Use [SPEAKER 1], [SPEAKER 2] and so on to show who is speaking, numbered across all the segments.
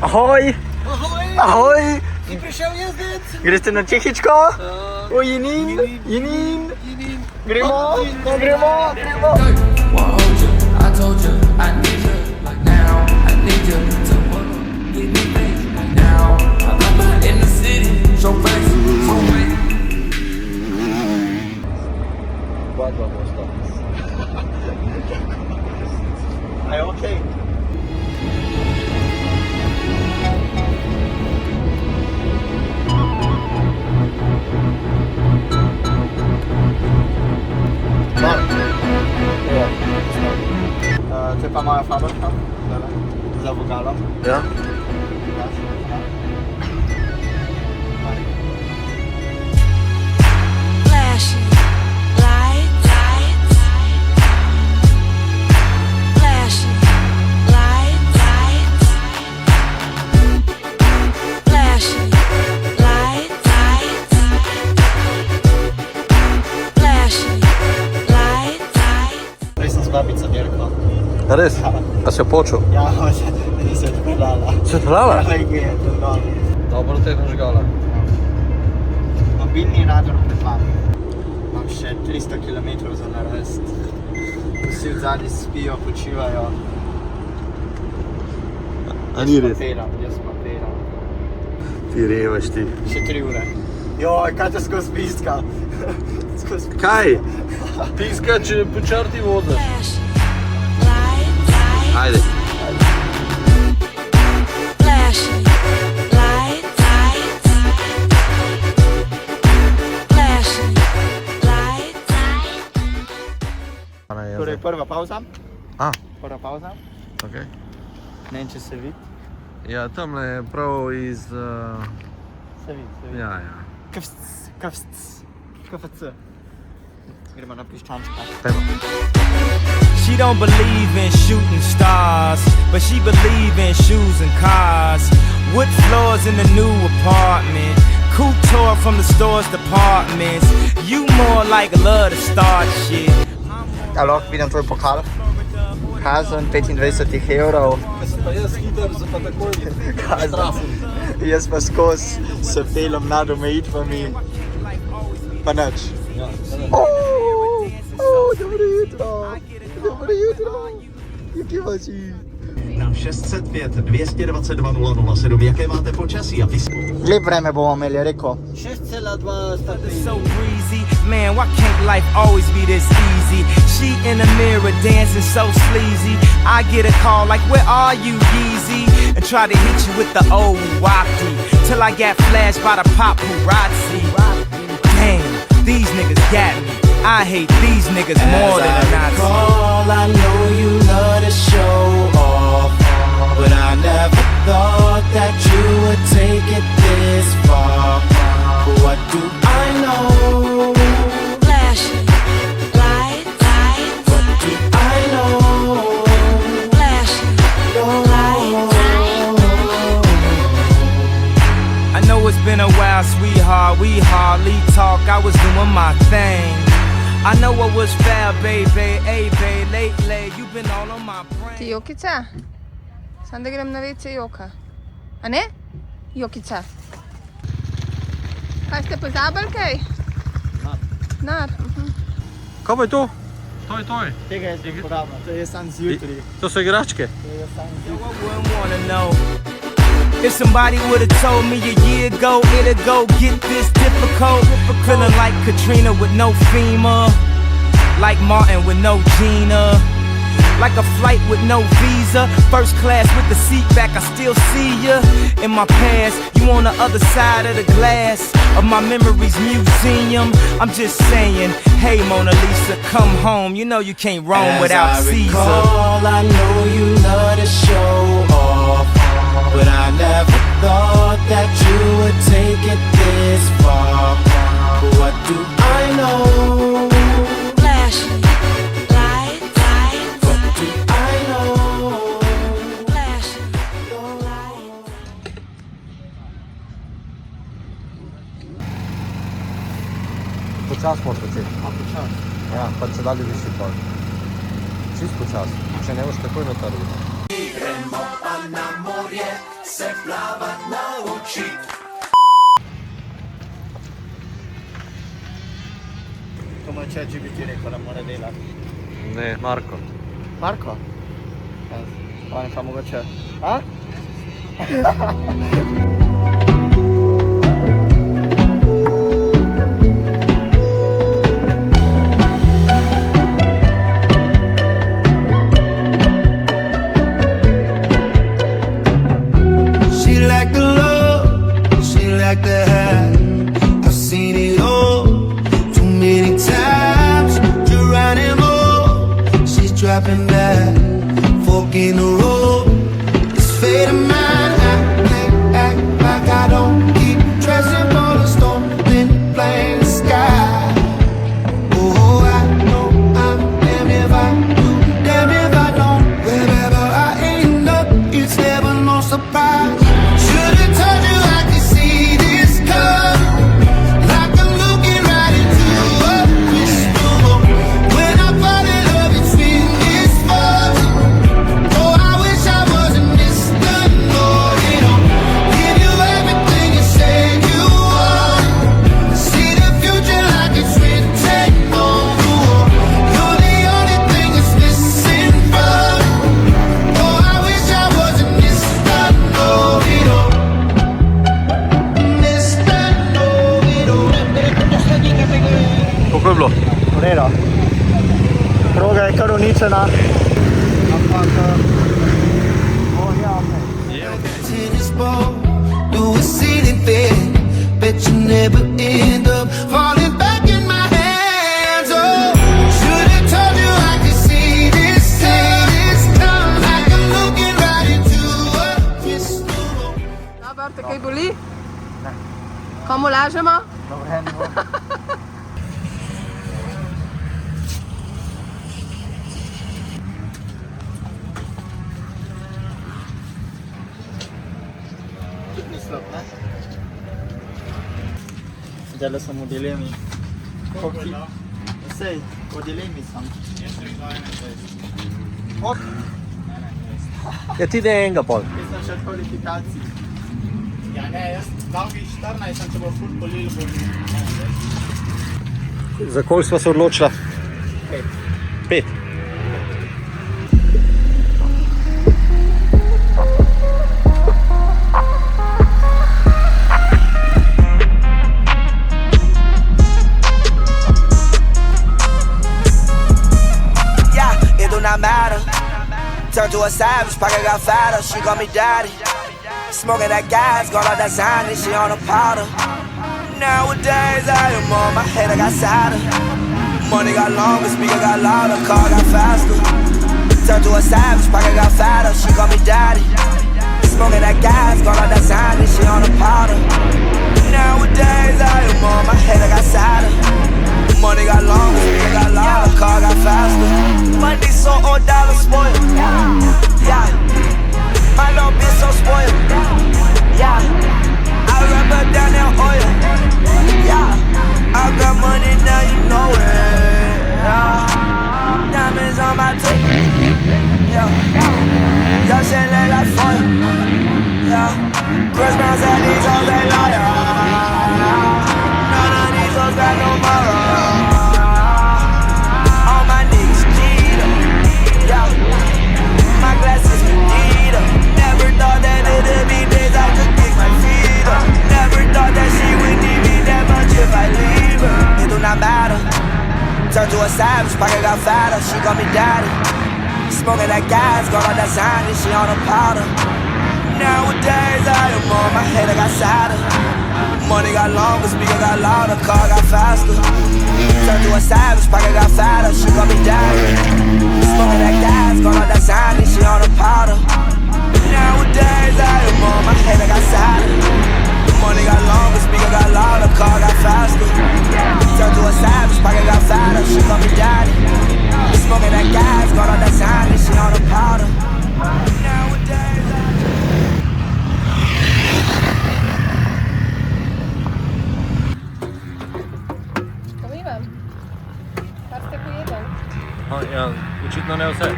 [SPEAKER 1] Ahoj!
[SPEAKER 2] Ahoj!
[SPEAKER 1] Ahoj!
[SPEAKER 2] Jsi přišel jezdit?
[SPEAKER 1] Kde jste na Čechičko? O Jinín?
[SPEAKER 2] Jinín.
[SPEAKER 1] Grimo? Grimo?
[SPEAKER 3] I told you I need you like now. I need you to give me things like now. I'm out in the city, so fast, so fast.
[SPEAKER 1] A je okej. To je pa moja fabrika, za vogalom. Ja.
[SPEAKER 4] Flashing lights, flashing lights, flashing lights, flashing lights.
[SPEAKER 1] Res sem z babico dirkal.
[SPEAKER 5] Res? A si jo počel?
[SPEAKER 1] Ja, se je odpeljala.
[SPEAKER 5] Se je odpeljala?
[SPEAKER 1] Ja, je to dol.
[SPEAKER 5] Dobro te je nažgala.
[SPEAKER 1] Mobilni radar pred vami. Imam še 300 km za narast. Vsi v zadnji spijo, počivajo.
[SPEAKER 5] A ni res?
[SPEAKER 1] Jaz pa peram.
[SPEAKER 5] Ti revaš ti.
[SPEAKER 1] Še 3 ure. Joj, kaj te skozi piska?
[SPEAKER 5] Kaj? Piska, če po črti voziš. Ajde.
[SPEAKER 4] Flashing lights, flashing lights.
[SPEAKER 1] Torej, prva pauza.
[SPEAKER 5] A,
[SPEAKER 1] Prva pauza.
[SPEAKER 5] okej.
[SPEAKER 1] Ne vem, če se vidi.
[SPEAKER 5] Ja, tamle je prav iz...
[SPEAKER 1] Se vidi.
[SPEAKER 5] Ja, ja.
[SPEAKER 1] KFC. Gremo na piščančka.
[SPEAKER 6] She don't believe in shooting stars, but she believe in shoes and cars. Wood floors in the new apartment, couture from the store's departments. You more like love to start shit.
[SPEAKER 1] Ja, lahko vidim tvoj pokal. Kazen 25 evrov.
[SPEAKER 5] Pa jaz hiter za pa takoj
[SPEAKER 1] Kazen. Jaz pa skozi se pelom nad omejitvami. Pa nič.
[SPEAKER 5] Ja,
[SPEAKER 1] Dobro jutro. Dobro jutro. Jaký vaří?
[SPEAKER 7] Na 605 222 007, jaké máte počasí a
[SPEAKER 1] Lep vreme bomo imeli, rekel.
[SPEAKER 6] So
[SPEAKER 1] 6,2 stopinj.
[SPEAKER 6] breezy, man, why can't life always be this easy? She in the mirror dancing so sleazy. I get a call like, where are you, Yeezy? And try to hit you with the old wacky, till I got flashed by the paparazzi. Damn, these niggas got me. I hate these niggas more than a Nazi.
[SPEAKER 3] I know you love to show off, but I never thought that you would take it this far. What do I know?
[SPEAKER 4] Flashing lights,
[SPEAKER 3] What do I know?
[SPEAKER 4] flashing lights.
[SPEAKER 6] I know it's been a while, sweetheart, we hardly talk. I was doing my thing. I know what was fair, baby, hey, babe, lately you've been all on my brain.
[SPEAKER 8] Ti Jokica? Sam da grem na WC Joka. A ne? Jokica. Kaj ste pozabili kaj? Nar.
[SPEAKER 5] Kaj pa je to? To je.
[SPEAKER 1] Tega jaz ne uporabljam, to je sam zjutraj.
[SPEAKER 5] To so igračke.
[SPEAKER 1] To je sam
[SPEAKER 6] I
[SPEAKER 1] zjutraj.
[SPEAKER 6] wouldn't wanna know if somebody would've told me a year ago it'd go get this difficult. Feeling like Katrina with no FEMA, like Martin with no Gina, like a flight with no visa, first class with the seat back. I still see ya in my past. You on the other side of the glass of my memories museum. I'm just saying, hey Mona Lisa, come home. You know you can't roam without
[SPEAKER 3] As I
[SPEAKER 6] Caesar.
[SPEAKER 3] recall, I know you love to show off, but I never thought that you would take it this far. What do I know?
[SPEAKER 4] Flashing lights,
[SPEAKER 3] What do I know?
[SPEAKER 4] flashing lights.
[SPEAKER 5] Počas možda ti.
[SPEAKER 1] A počas.
[SPEAKER 5] Ja, pa če dalje višji tlak. Čist počas. Če ne boš takoj na trgu.
[SPEAKER 3] Idemo pa na morje, se plavat naučit.
[SPEAKER 1] Come ChatGPT rekao nam mora delat.
[SPEAKER 5] Ne, Marko.
[SPEAKER 1] Marko? On je pa mogoče. A?
[SPEAKER 3] She like the love, she like the high. I've seen it all too many times. Geronimo, she's dropping back, fork in the road. It's fate of mine. I can't act like I don't keep dressing for the storm in plain sky. Oh, I know I'm damned if I do, damned if I don't. Wherever I end up, it's never no surprise. Should've told you I could see this coming, like I'm looking right into a crystal ball. When I fall in love, it's when it's frozen. Oh, I wish I wasn't Mr. Know-it-all. Give you everything you say you want. See the future like it's written on the wall. You're the only thing that's missing from it. Oh, I wish I wasn't Mr. Know-it-all. Mr. Know-it-all.
[SPEAKER 5] Koliko je bilo?
[SPEAKER 1] V redu. Proga je kar uničena. Ampak...
[SPEAKER 3] Tennis ball, do a ceiling fan. Bet you never end up falling back in my hands. Oh, should've told you I could see this coming, like I'm looking right into a crystal ball.
[SPEAKER 8] Dobar, te kaj boli? Komu lažemo?
[SPEAKER 1] Dobre, ne bo. Ni slab, ne? Zdajle sem v dilemi. Koliko ti... Sej, v dilemi sem. Ok,
[SPEAKER 5] Ja, ti ne enega pol.
[SPEAKER 1] jaz sem še v kvalifikaciji. Ja ne, jaz dal bi 14, sem če bo ful polil, bo...
[SPEAKER 5] Za koliko sva se odločila? 5.
[SPEAKER 3] Yeah, it do not matter. Turn to a savage, pocket got fatter. She call me daddy. Smoking that gas, gone out that sign, and she on a powder. Nowadays I am on my head, I got sadder. Money got longer, speaker got louder, car got faster. Turn to a savage, pocket got fatter. She call me daddy. Smoking that gas, gone out that sign, and she on a powder. Nowadays I am on my head, I got sadder. Money got longer, speaker got louder, car got faster. Money so old, dollar spoiled. Yeah, my little bitch so spoiled. Yeah, I rub her down that oil. Yeah, I got money now, you know it. Yeah, diamonds on my tape. Yeah, y'all shit like that foil. Yeah, Chris Brown said these hoes they loyal. None of these hoes got no moral. All my niggas cheat up. Yeah, my glasses Medina. Never thought that it'd be days I could kick my feet up. Never thought that she would need me that much if I leave her. It do not matter. Turn to a savage, pocket got fatter. She call me daddy. Smoking that gas, gone on that sign, and she on a powder. Nowadays I am on my head, I got sadder. Money got longer, speaker got louder, car got faster. Turn to a savage, pocket got fatter. She call me daddy. Smoking that gas, gone on that sign, and she on a powder. Nowadays I am on my head, I got sadder. Money got longer, speaker got louder, car got faster. Turn to a savage, pocket got fatter. She call me daddy. Smoking that gas, gone on that sign, and she on a powder. Nowadays
[SPEAKER 8] To mi vam. Kar ste pojedli.
[SPEAKER 5] Ja, očitno ne vse.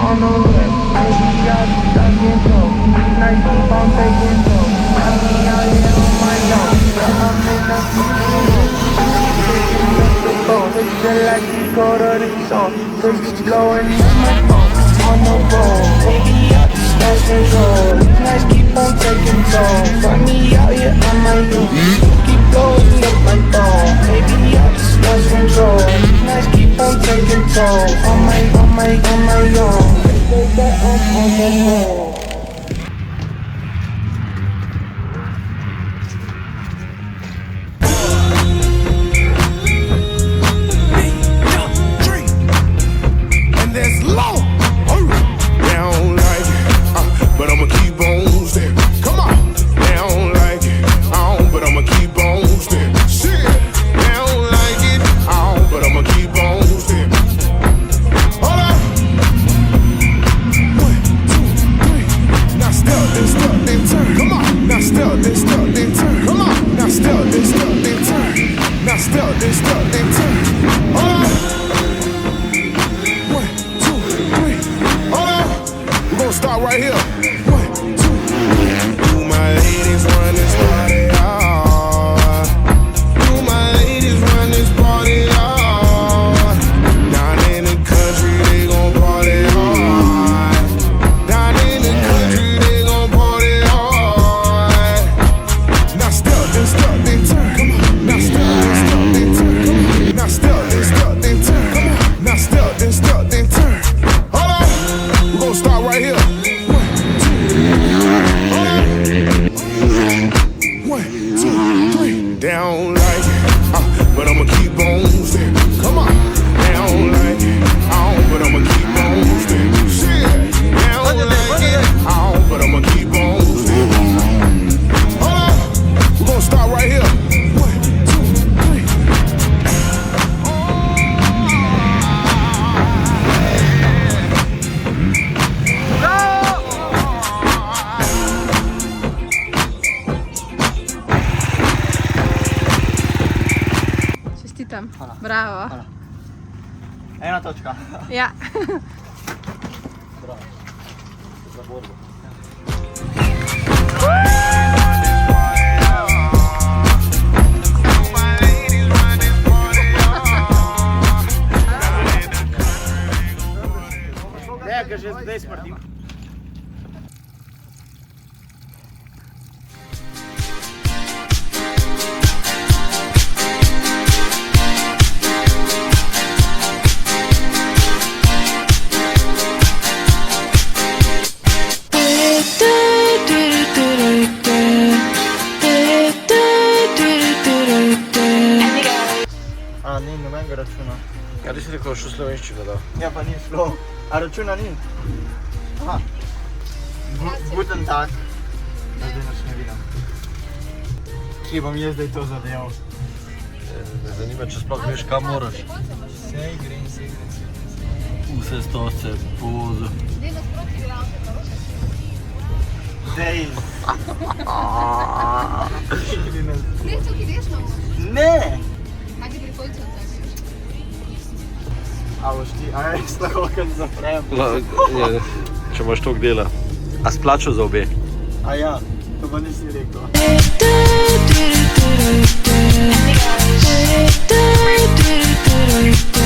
[SPEAKER 8] On the
[SPEAKER 3] And that's low. They don't like it, but I'ma keep on stepping. Come on. They don't like it, but I'ma keep on stepping. Shit. They don't like it, but I'ma keep on stepping. Hold up. 1, 2, 3. Now step, then turn. Come on. Now step, then turn. Come on. Now step, then turn. Now step, then turn. Hold up. 1, 2, 3. Hold up. We're gonna start right here. 1, 2. Do my ladies run this party hard? Do my ladies run this party hard? Down in the country, they gon' party hard. Down in the country, they gon' party hard. Now step, then turn. Come on. Now step, then turn. Come on. Now step, then turn. Come on. Now step, then turn. Hold on. We're gonna start right here. 1, 2, 3. They don't like it, but I'ma keep on stepping. Come on. They don't like it, but I'ma keep on stepping. Shit. They don't like it, but I'ma keep on stepping. Hold on. We're gonna start right here. 1, 2, 3.
[SPEAKER 8] Čestitam. Bravo.
[SPEAKER 1] Ena točka.
[SPEAKER 8] Ja.
[SPEAKER 1] Za borbu. Ne, ker že zdaj smrdim. A, ni nobenega računa.
[SPEAKER 5] Ja, ti si rekel, še slovenščino, da.
[SPEAKER 1] Ja, pa ni šlo. A računa ni? Aha. Guten Tag. Ja, zdaj nič ne vidim. Kje bom jaz zdaj to zadeval?
[SPEAKER 5] Me zanima, če sploh veš, kam moraš.
[SPEAKER 1] Sej grem.
[SPEAKER 5] Vse stose, povozu.
[SPEAKER 1] Dej.
[SPEAKER 8] Ne, tukaj desno.
[SPEAKER 1] Ne!
[SPEAKER 8] Ajde prikolico odzaš.
[SPEAKER 1] A boš ti, a res lahko kad zaprem.
[SPEAKER 5] Če imaš toliko dela. A splačal za obe?
[SPEAKER 1] A ja, to pa nisi rekel.
[SPEAKER 4] do do do do do do do do do do do